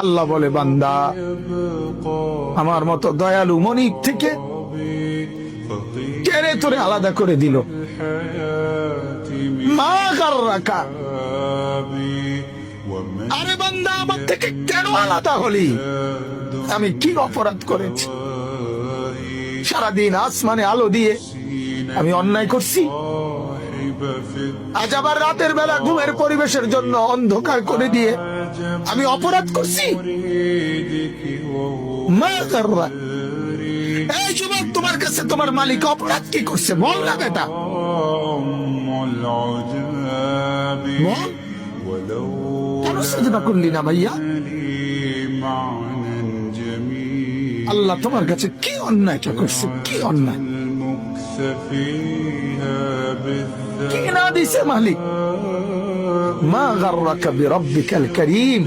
আল্লাহ বলে, বান্দা, আমার মতো দয়ালু মনিব থেকে কেড়ে তোরে আলাদা করে দিল। মা গাররাকা, আরে বান্দা, আমার থেকে কেন আলাদা হলি? আমি কি অপরাধ করেছি? সারাদিন আসমানে আলো দিয়ে আমি অন্যায় করছি? আজ আবার রাতের বেলা ঘুমের পরিবেশের জন্য অন্ধকার করে দিয়ে আমি অপরাধ করছি? মা গাররাকা, এই যুবক, তোমার কাছে তোমার মালিক অপরাধ কি করছে বল না বেটা, বল। কেন সাজদা করলি না ভাইয়া? আল্লাহ তোমার কাছে কি অন্যায়টা করছে? কি অন্যায়, কি না দিছে মালিক? মা গাররাকা বিরব্বিকাল কারীম,